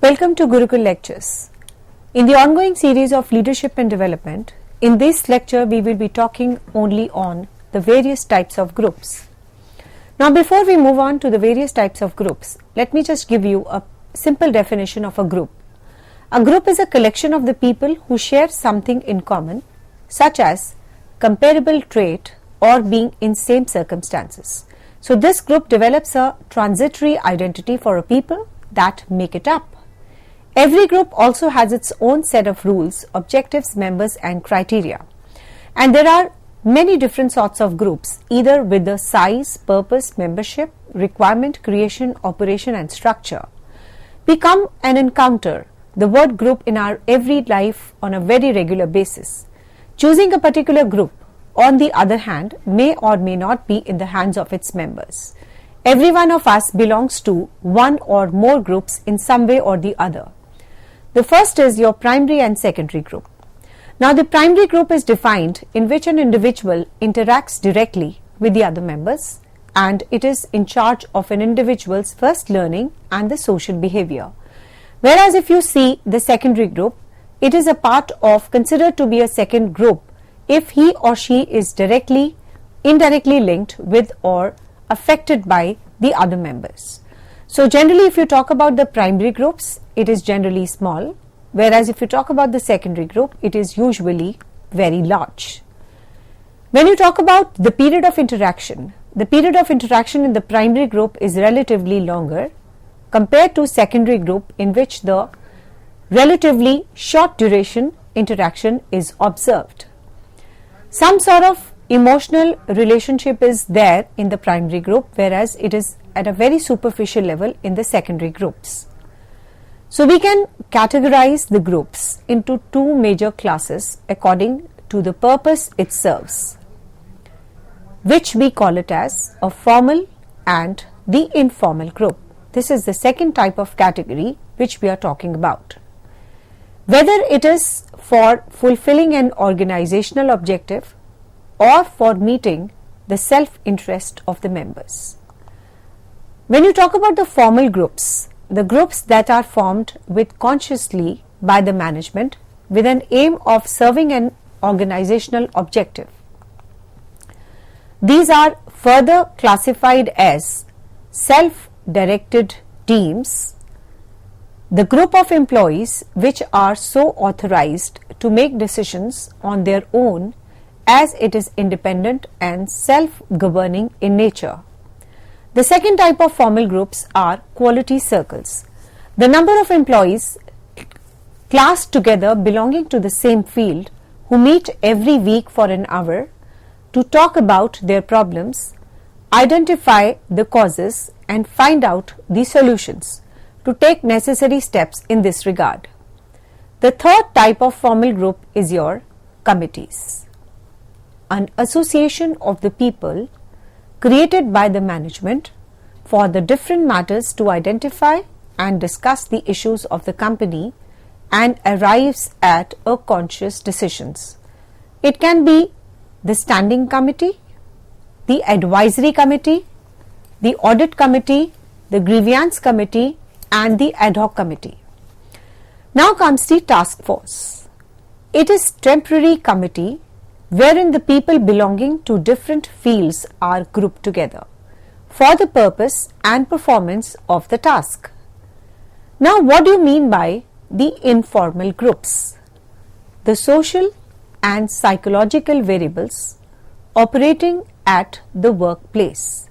Welcome to Gurukul Lectures. In the ongoing series of Leadership and Development, in this lecture we will be talking only on the various types of groups. Now before we move on to the various types of groups, let me just give you a simple definition of a group. A group is a collection of the people who share something in common, such as comparable trait or being in same circumstances. So this group develops a transitory identity for a people that make it up. Every group also has its own set of rules, objectives, members and criteria. And there are many different sorts of groups, either with the size, purpose, membership, requirement, creation, operation and structure. We come and encounter the word group in our everyday life on a very regular basis. Choosing a particular group, on the other hand, may or may not be in the hands of its members. Every one of us belongs to one or more groups in some way or the other. The first is your primary and secondary group. Now the primary group is defined in which an individual interacts directly with the other members, and it is in charge of an individual's first learning and the social behavior. Whereas if you see the secondary group, it is a part of considered to be a second group if he or she is directly, indirectly linked with or affected by the other members. So generally if you talk about the primary groups, it is generally small, whereas if you talk about the secondary group, it is usually very large. When you talk about the period of interaction in the primary group is relatively longer compared to secondary group, in which the relatively short duration interaction is observed. Some sort of emotional relationship is there in the primary group, whereas it is at a very superficial level in the secondary groups. So we can categorize the groups into two major classes according to the purpose it serves, which we call it as a formal and the informal group. This is the second type of category which we are talking about. Whether it is for fulfilling an organizational objective or for meeting the self-interest of the members. When you talk about the formal groups, the groups that are formed with consciously by the management with an aim of serving an organizational objective. These are further classified as self-directed teams, the group of employees which are so authorized to make decisions on their own as it is independent and self-governing in nature. The second type of formal groups are quality circles. The number of employees classed together belonging to the same field who meet every week for an hour to talk about their problems, identify the causes and find out the solutions, to take necessary steps in this regard. The third type of formal group is your committees, an association of the people created by the management for the different matters to identify and discuss the issues of the company and arrives at a conscious decisions. It can be the standing committee, the advisory committee, the audit committee, the grievance committee and the ad hoc committee. Now comes the task force. It is temporary committee wherein the people belonging to different fields are grouped together for the purpose and performance of the task. Now what do you mean by the informal groups? The social and psychological variables operating at the workplace.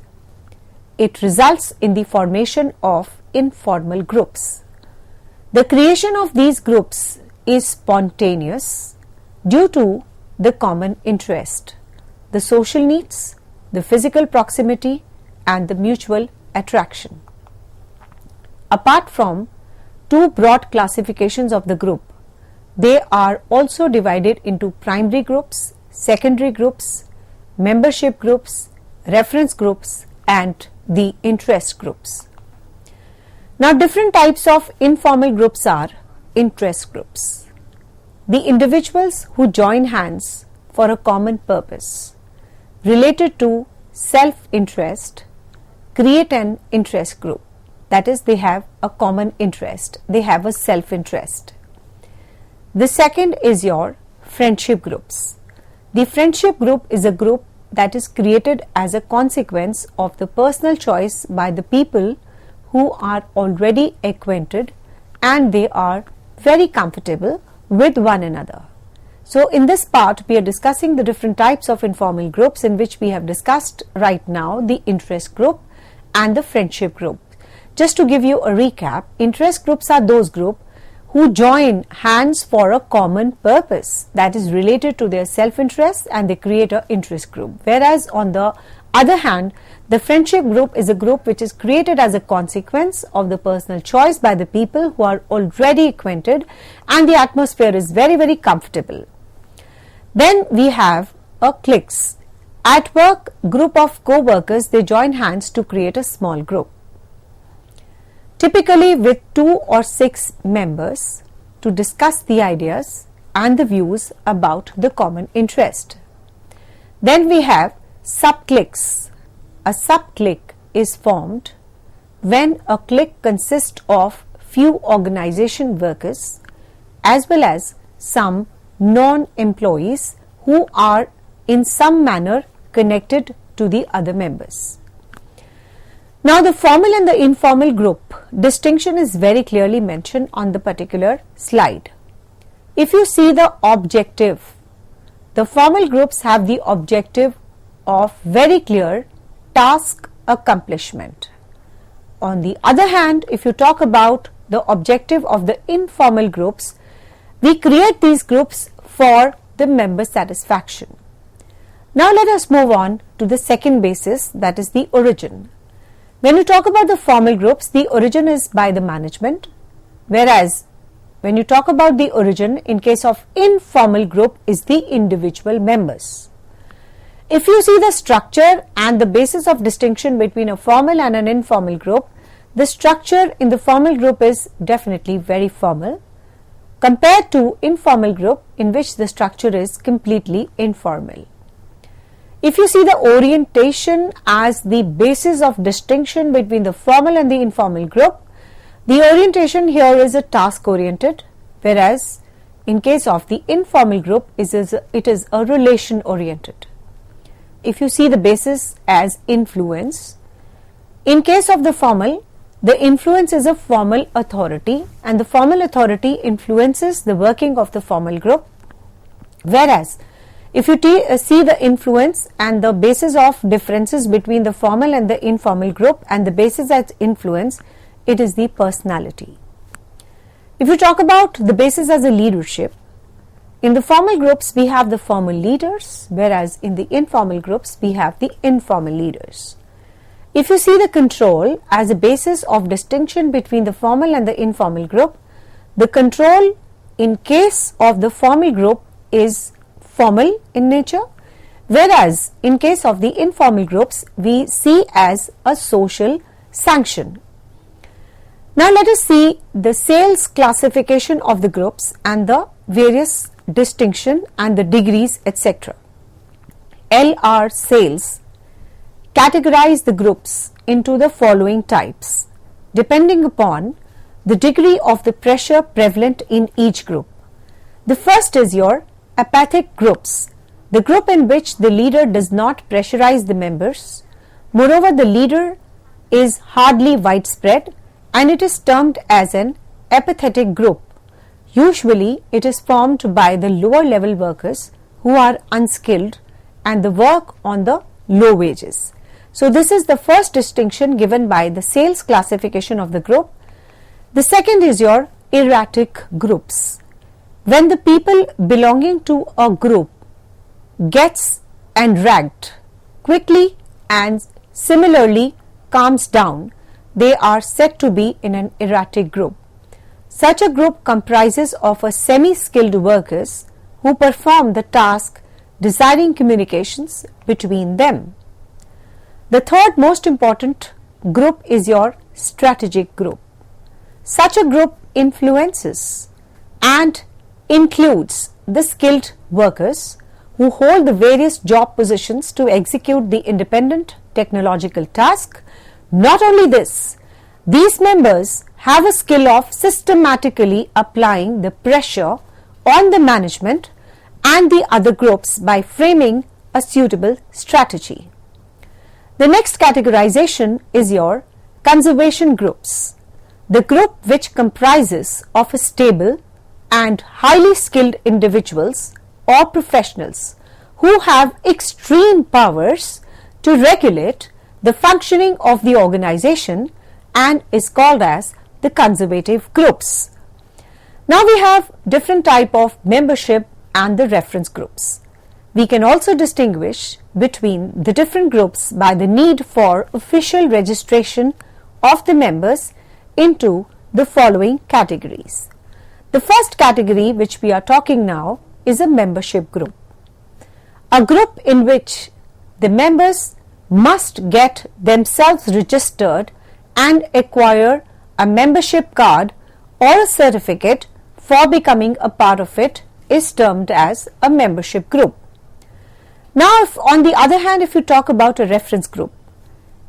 It results in the formation of informal groups. The creation of these groups is spontaneous due to the common interest, the social needs, the physical proximity and the mutual attraction. Apart from two broad classifications of the group, they are also divided into primary groups, secondary groups, membership groups, reference groups and the interest groups. Now different types of informal groups are interest groups. The individuals who join hands for a common purpose related to self-interest create an interest group. that is, they have a common interest, they have a self-interest. The second is your friendship groups. The friendship group is a group that is created as a consequence of the personal choice by the people who are already acquainted and they are very comfortable with one another. So in this part we are discussing the different types of informal groups, in which we have discussed right now the interest group and the friendship group. Just to give you a recap, interest groups are those groups who join hands for a common purpose that is related to their self-interest, and they create an interest group. Whereas on the other hand, the friendship group is a group which is created as a consequence of the personal choice by the people who are already acquainted and the atmosphere is very comfortable. Then we have a cliques. At work, group of co-workers, they join hands to create a small group, typically with 2 or 6 members, to discuss the ideas and the views about the common interest. Then we have sub-cliques. A sub-clique is formed when a clique consists of few organization workers as well as some non-employees who are in some manner connected to the other members. Now the formal and the informal group distinction is very clearly mentioned on the particular slide. If you see the objective, the formal groups have the objective of very clear task accomplishment. On the other hand, if you talk about the objective of the informal groups, we create these groups for the member satisfaction. Now let us move on to the second basis, that is the origin. When you talk about the formal groups, the origin is by the management, whereas when you talk about the origin in case of informal group is the individual members. If you see the structure and the basis of distinction between a formal and an informal group, the structure in the formal group is definitely very formal compared to informal group, in which the structure is completely informal. If you see the orientation as the basis of distinction between the formal and the informal group, the orientation here is a task oriented, whereas in case of the informal group it is a relation oriented. If you see the basis as influence, in case of the formal, the influence is a formal authority and the formal authority influences the working of the formal group, whereas if you see the influence and the basis of differences between the formal and the informal group and the basis as influence, it is the personality. If you talk about the basis as a leadership, in the formal groups we have the formal leaders, whereas in the informal groups we have the informal leaders. If you see the control as a basis of distinction between the formal and the informal group, the control in case of the formal group is formal in nature, whereas in case of the informal groups we see as a social sanction. Now let us see the sales classification of the groups and the various distinction and the degrees, etc. LR sales categorize the groups into the following types depending upon the degree of the pressure prevalent in each group. The first is your apathic groups, the group in which the leader does not pressurize the members. Moreover, the leader is hardly widespread and it is termed as an apathetic group. Usually, it is formed by the lower level workers who are unskilled and the work on the low wages. So, this is the first distinction given by the sales classification of the group. The second is your erratic groups. When the people belonging to a group gets enraged quickly and similarly calms down, they are said to be in an erratic group. Such a group comprises of a semi-skilled workers who perform the task desiring communications between them. The third most important group is your strategic group. Such a group influences and includes the skilled workers who hold the various job positions to execute the independent technological task. Not only this, These members have a skill of systematically applying the pressure on the management and the other groups by framing a suitable strategy. The next categorization is your conservation groups, the group which comprises of a stable and highly skilled individuals or professionals who have extreme powers to regulate the functioning of the organization and is called as the conservative groups. Now we have different type of membership and the reference groups. We can also distinguish between the different groups by the need for official registration of the members into the following categories. The first category which we are talking now is a membership group. A group in which the members must get themselves registered and acquire a membership card or a certificate for becoming a part of it is termed as a membership group. Now, if on the other hand, if you talk about a reference group,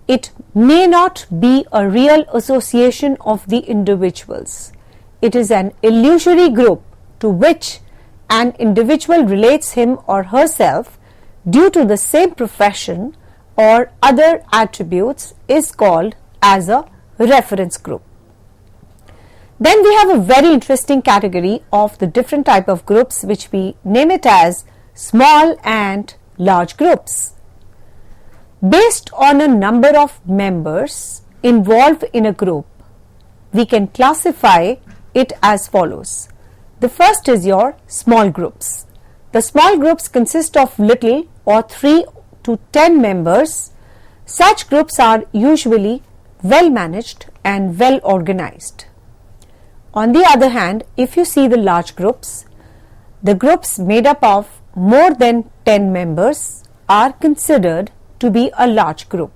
it may not be a real association of the individuals. It is an illusory group to which an individual relates him or herself due to the same profession or other attributes is called as a reference group. Then we have a very interesting category of the different type of groups which we name it as small and large groups. Based on a number of members involved in a group, we can classify it as follows. The first is your small groups. The small groups consist of little or 3 to 10 members. Such groups are usually well managed and well organized. On the other hand, if you see the large groups, the groups made up of more than 10 members are considered to be a large group.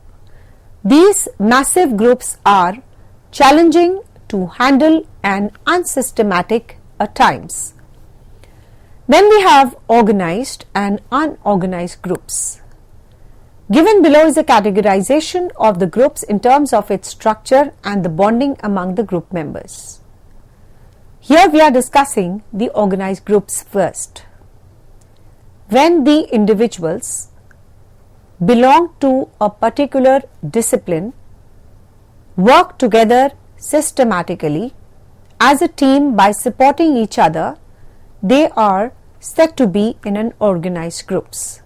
These massive groups are challenging to handle and unsystematic at times. Then we have organized and unorganized groups. Given below is a categorization of the groups in terms of its structure and the bonding among the group members. Here we are discussing the organized groups first. When the individuals belong to a particular discipline, work together systematically as a team by supporting each other, they are said to be in an organized groups.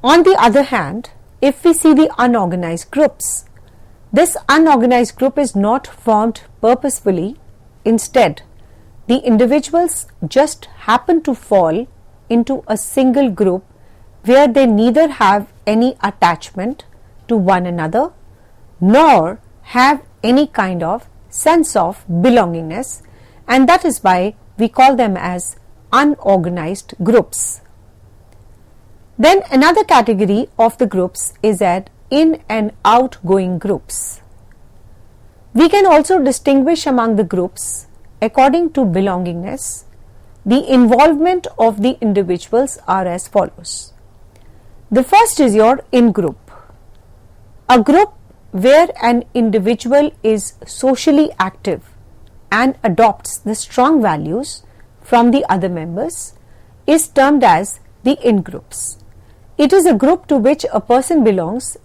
On the other hand, if we see the unorganized groups, this unorganized group is not formed purposefully. Instead, the individuals just happen to fall into a single group where they neither have any attachment to one another nor have any kind of sense of belongingness, and that is why we call them as unorganized groups. Then another category of the groups is at in and outgoing groups. We can also distinguish among the groups according to belongingness. The involvement of the individuals are as follows. The first is your in-group. A group where an individual is socially active and adopts the strong values from the other members is termed as the in-groups. It is a group to which a person belongs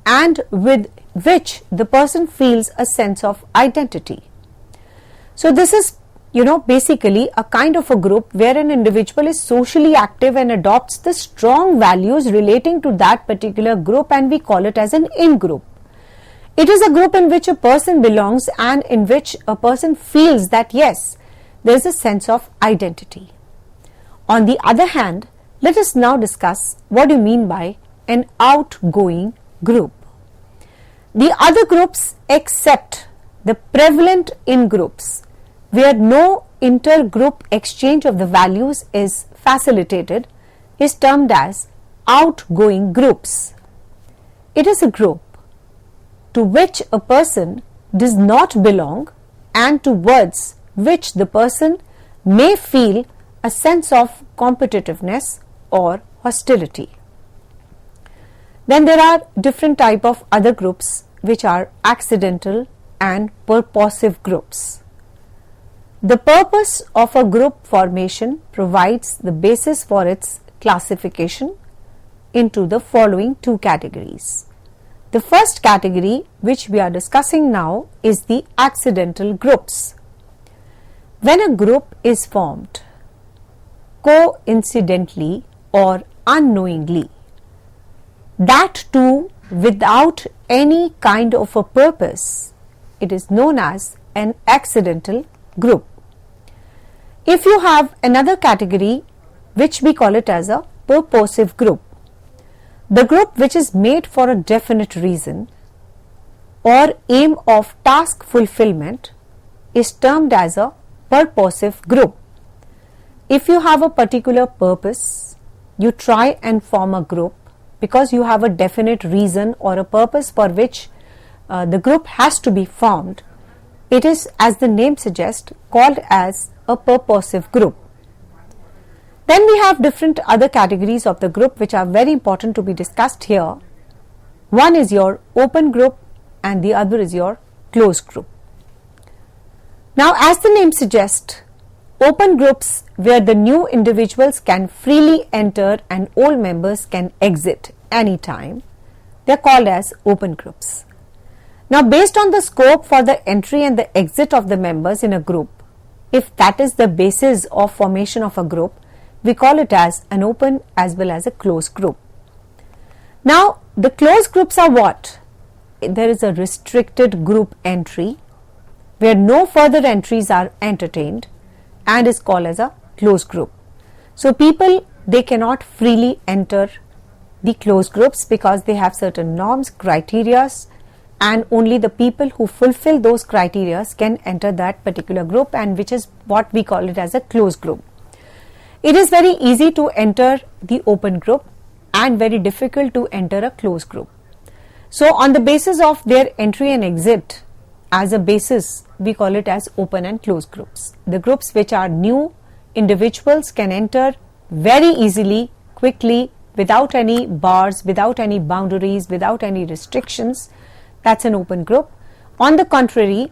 and with which the person feels a sense of identity. So this is basically a kind of a group where an individual is socially active and adopts the strong values relating to that particular group, and we call it as an in-group. It is a group in which a person belongs and in which a person feels that yes, there is a sense of identity. On the other hand, let us now discuss what do you mean by an outgoing group. The other groups except the prevalent in-groups where no inter-group exchange of the values is facilitated is termed as outgoing groups. It is a group to which a person does not belong and towards which the person may feel a sense of competitiveness or hostility. Then there are different type of other groups which are accidental and purposive groups. The purpose of a group formation provides the basis for its classification into the following two categories. The first category, which we are discussing now, is the accidental groups. When a group is formed coincidentally or unknowingly, that too without any kind of a purpose, it is known as an accidental group. If you have another category, which we call it as a purposive group, the group which is made for a definite reason or aim of task fulfillment is termed as a purposive group. If you have a particular purpose, you try and form a group because you have a definite reason or a purpose for which the group has to be formed. It is, as the name suggests, called as a purposive group. Then we have different other categories of the group which are very important to be discussed here. One is your open group and the other is your closed group. Now, as the name suggests, open groups where the new individuals can freely enter and old members can exit anytime, they are called as open groups. Now, based on the scope for the entry and the exit of the members in a group, if that is the basis of formation of a group, we call it as an open as well as a closed group. Now, the closed groups are what? There is a restricted group entry where no further entries are entertained and is called as a closed group. So, people, they cannot freely enter the closed groups because they have certain norms, criteria, and only the people who fulfill those criteria can enter that particular group, and which is what we call it as a closed group. It is very easy to enter the open group and very difficult to enter a closed group. So, on the basis of their entry and exit as a basis, we call it as open and closed groups. The groups which are new individuals can enter very easily, quickly, without any bars, without any boundaries, without any restrictions. That's an open group. On the contrary,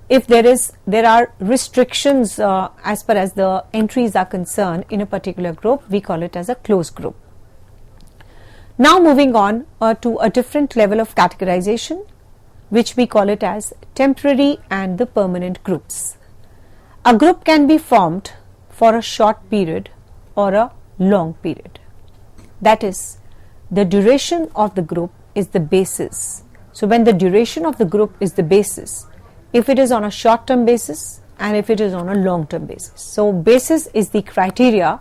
if there are restrictions as far as the entries are concerned in a particular group, we call it as a closed group. Now, moving on to a different level of categorization, which we call it as temporary and the permanent groups. A group can be formed for a short period or a long period. That is, the duration of the group is the basis. So, when the duration of the group is the basis, if it is on a short term basis and if it is on a long term basis. So, basis is the criteria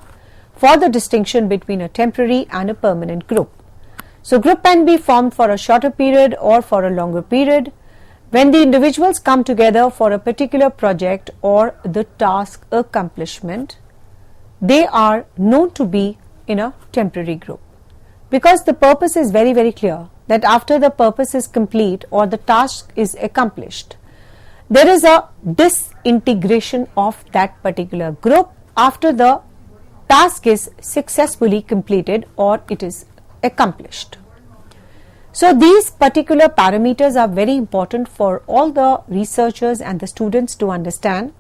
for the distinction between a temporary and a permanent group. So, group can be formed for a shorter period or for a longer period. When the individuals come together for a particular project or the task accomplishment, they are known to be in a temporary group, because the purpose is very, very clear that after the purpose is complete or the task is accomplished, there is a disintegration of that particular group after the task is successfully completed or it is accomplished. So, these particular parameters are very important for all the researchers and the students to understand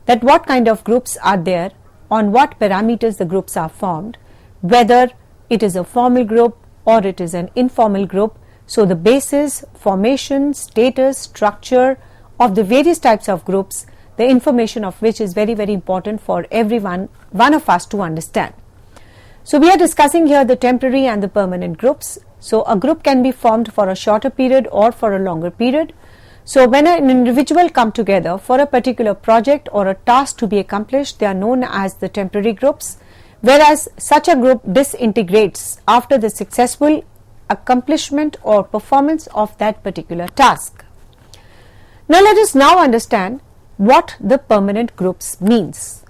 that what kind of groups are there, on what parameters the groups are formed, whether it is a formal group or it is an informal group. So, the basis, formation, status, structure of the various types of groups, the information of which is very, very important for one of us to understand. So, we are discussing here the temporary and the permanent groups. So, a group can be formed for a shorter period or for a longer period. So, when an individual come together for a particular project or a task to be accomplished, they are known as the temporary groups, whereas such a group disintegrates after the successful accomplishment or performance of that particular task. Now, let us now understand what the permanent groups means.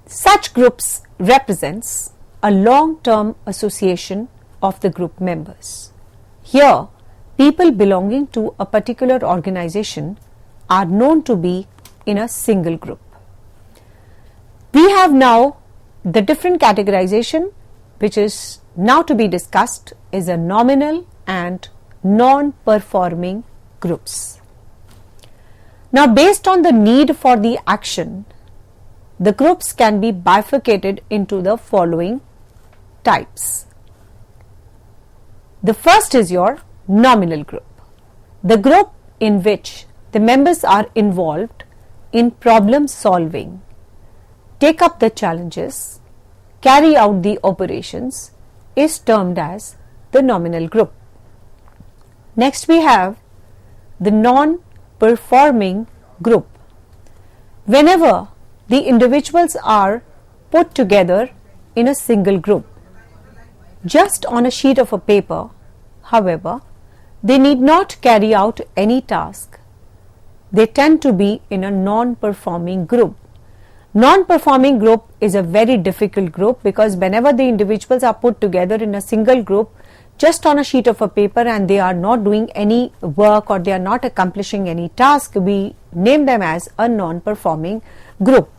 Such groups represents a long-term association of the group members. Here, people belonging to a particular organization are known to be in a single group. We have now the different categorization which is now to be discussed is a nominal and non-performing groups. Now, based on the need for the action, the groups can be bifurcated into the following types. The first is your nominal group, the group in which the members are involved in problem solving, take up the challenges, carry out the operations, is termed as the nominal group. Next we have the non-performing group. Whenever the individuals are put together in a single group, just on a sheet of a paper, however, they need not carry out any task. They tend to be in a non-performing group. Non-performing group is a very difficult group because whenever the individuals are put together in a single group just on a sheet of a paper and they are not doing any work or they are not accomplishing any task, we name them as a non-performing group.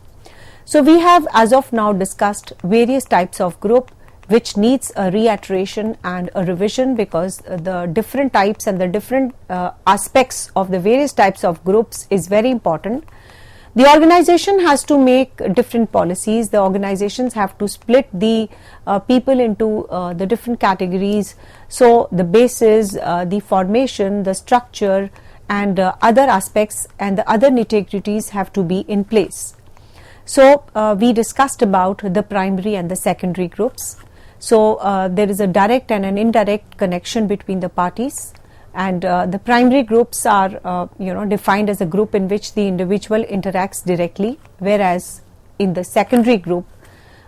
So we have as of now discussed various types of group which needs a reiteration and a revision because the different types and the different aspects of the various types of groups is very important. The organization has to make different policies. The organizations have to split the people into the different categories. So the basis, the formation, the structure and other aspects and the other nitty-gritties have to be in place. So we discussed about the primary and the secondary groups. So there is a direct and an indirect connection between the parties, and the primary groups are defined as a group in which the individual interacts directly, whereas in the secondary group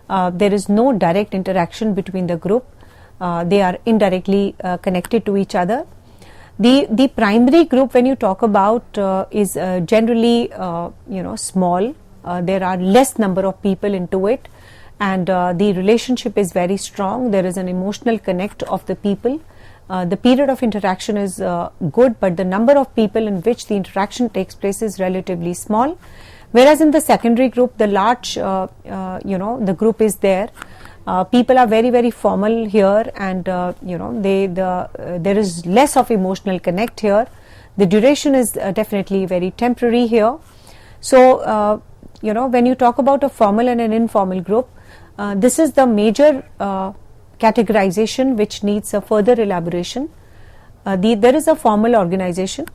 there is no direct interaction between the group. They are indirectly connected to each other. The primary group, when you talk about, is generally small. There are less number of people into it, and the relationship is very strong. There is an emotional connect of the people. The period of interaction is good, but the number of people in which the interaction takes place is relatively small. Whereas in the secondary group, the large, the group is there. People are very, very formal here, and there is less of emotional connect here. The duration is definitely very temporary here. So, when you talk about a formal and an informal group, this is the major categorization which needs a further elaboration. There is a formal organization,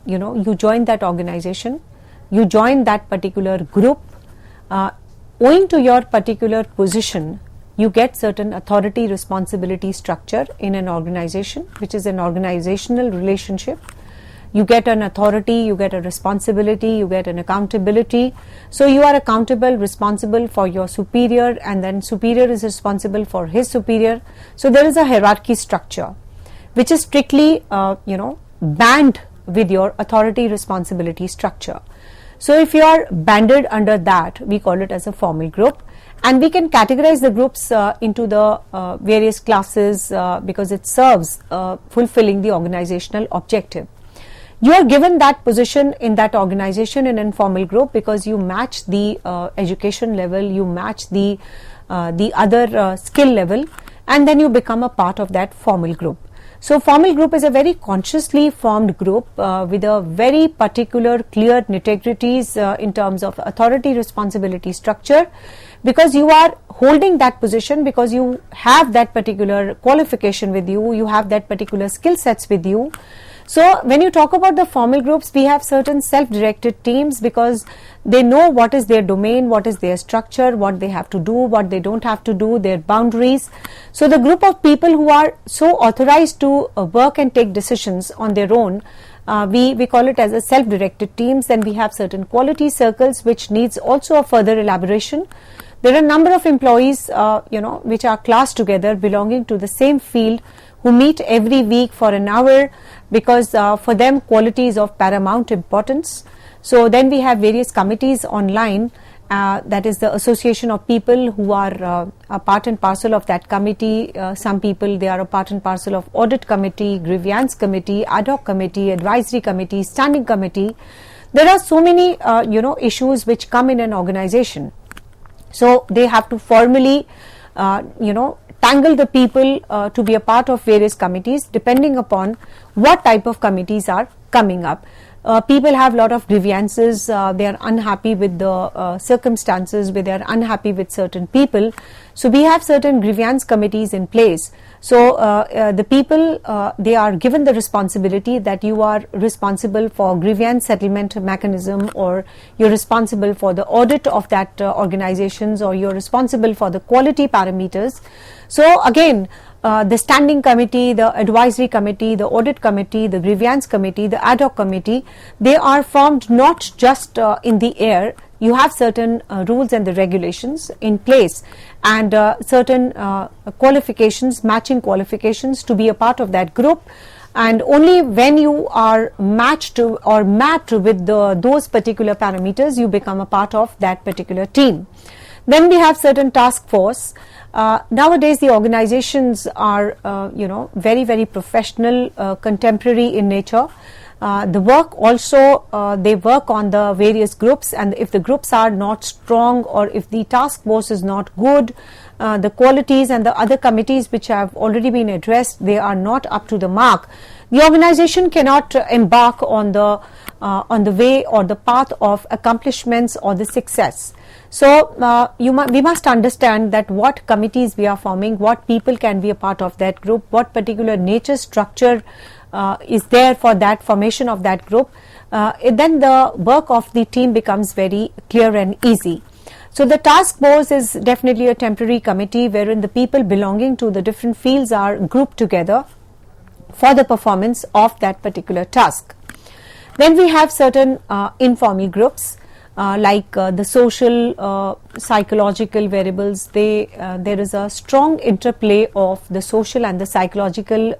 you join that organization, you join that particular group. Owing to your particular position, you get certain authority responsibility structure in an organization, which is an organizational relationship. You get an authority, you get a responsibility, you get an accountability. So you are accountable, responsible for your superior, and then superior is responsible for his superior. So there is a hierarchy structure which is strictly band with your authority responsibility structure. So if you are banded under that, we call it as a formal group, and we can categorize the groups into the various classes because it serves fulfilling the organizational objective. You are given that position in that organization in an informal group because you match the education level, you match the other skill level, and then you become a part of that formal group. So formal group is a very consciously formed group with a very particular clear nitty-gritties in terms of authority responsibility structure, because you are holding that position because you have that particular qualification with you, you have that particular skill sets with you. So when you talk about the formal groups, we have certain self-directed teams because they know what is their domain, what is their structure, what they have to do, what they don't have to do, their boundaries. So the group of people who are so authorized to work and take decisions on their own, we call it as a self-directed teams. Then we have certain quality circles which needs also a further elaboration. There are a number of employees, which are classed together belonging to the same field, who meet every week for an hour because for them quality is of paramount importance. So then we have various committees online, that is the association of people who are a part and parcel of that committee. Some people, they are a part and parcel of audit committee, grievance committee, ad hoc committee, advisory committee, standing committee. There are so many issues which come in an organization. So they have to formally tangle the people to be a part of various committees depending upon what type of committees are coming up. People have a lot of grievances, they are unhappy with the circumstances, they are unhappy with certain people. So we have certain grievance committees in place. So the people, they are given the responsibility that you are responsible for grievance settlement mechanism, or you're responsible for the audit of that organizations, or you're responsible for the quality parameters. So again, the standing committee, the advisory committee, the audit committee, the grievance committee, the ad hoc committee, they are formed not just in the air. You have certain rules and the regulations in place, and certain qualifications, matching qualifications to be a part of that group. And only when you are matched to or mapped with those particular parameters, you become a part of that particular team. Then we have certain task force. Nowadays the organizations are very, very professional, contemporary in nature. The work also, they work on the various groups, and if the groups are not strong, or if the task force is not good, the qualities and the other committees which have already been addressed, they are not up to the mark, the organization cannot embark on the way or the path of accomplishments or the success. So we must understand that what committees we are forming, what people can be a part of that group, what particular nature structure is there for that formation of that group. Then the work of the team becomes very clear and easy. So the task force is definitely a temporary committee wherein the people belonging to the different fields are grouped together for the performance of that particular task. Then we have certain informal groups. Like the social, psychological variables, there is a strong interplay of the social and the psychological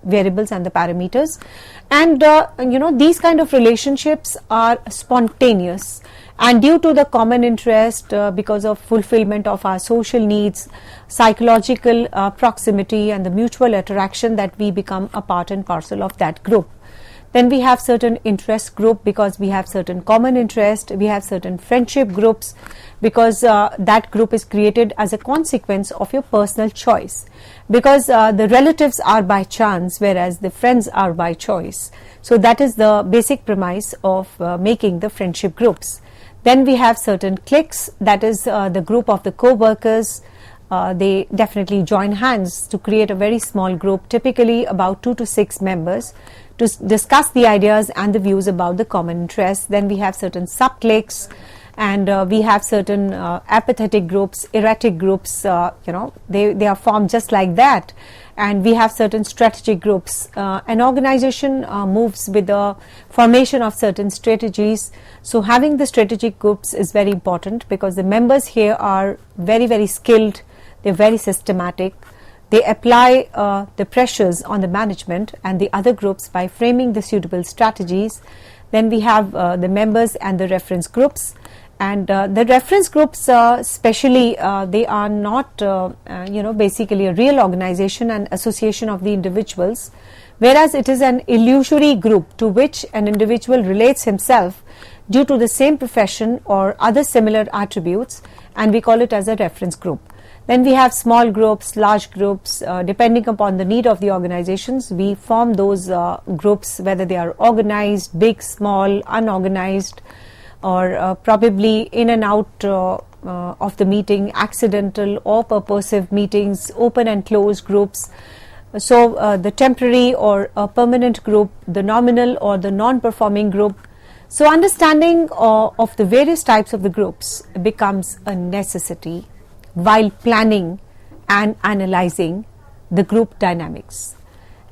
variables and the parameters, and these kind of relationships are spontaneous, and due to the common interest, because of fulfillment of our social needs, psychological proximity and the mutual attraction, that we become a part and parcel of that group. Then we have certain interest group because we have certain common interest. We have certain friendship groups because that group is created as a consequence of your personal choice, because the relatives are by chance whereas the friends are by choice. So that is the basic premise of making the friendship groups. Then we have certain cliques, that is the group of the co-workers. They definitely join hands to create a very small group, typically about 2 to 6 members, to discuss the ideas and the views about the common interests. Then we have certain sub-cliques, and we have certain apathetic groups, erratic groups, they are formed just like that. And we have certain strategic groups. An organization moves with the formation of certain strategies. So having the strategic groups is very important, because the members here are very, very skilled, they're very systematic. They apply the pressures on the management and the other groups by framing the suitable strategies. Then we have the members and the reference groups. And the reference groups, especially, they are not, basically a real organization and association of the individuals, whereas it is an illusory group to which an individual relates himself due to the same profession or other similar attributes, and we call it as a reference group. Then we have small groups, large groups, depending upon the need of the organizations. We form those groups, whether they are organized, big, small, unorganized, or probably in and out of the meeting, accidental or purposive meetings, open and closed groups. So the temporary or a permanent group, the nominal or the non-performing group. So understanding of the various types of the groups becomes a necessity while planning and analyzing the group dynamics.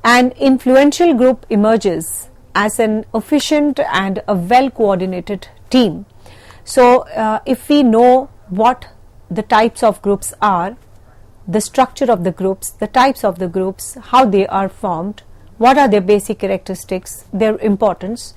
An influential group emerges as an efficient and a well-coordinated team. So if we know what the types of groups are, the structure of the groups, the types of the groups, how they are formed, what are their basic characteristics, their importance,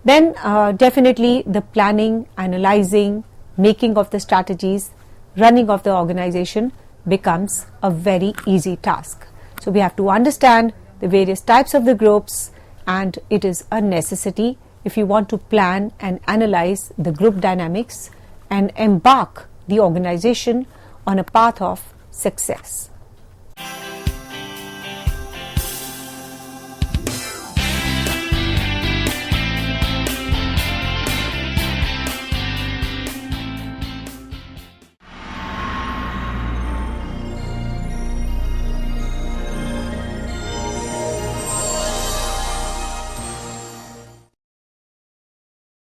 then definitely the planning, analyzing, making of the strategies, running of the organization becomes a very easy task. So we have to understand the various types of the groups, and it is a necessity if you want to plan and analyze the group dynamics and embark the organization on a path of success.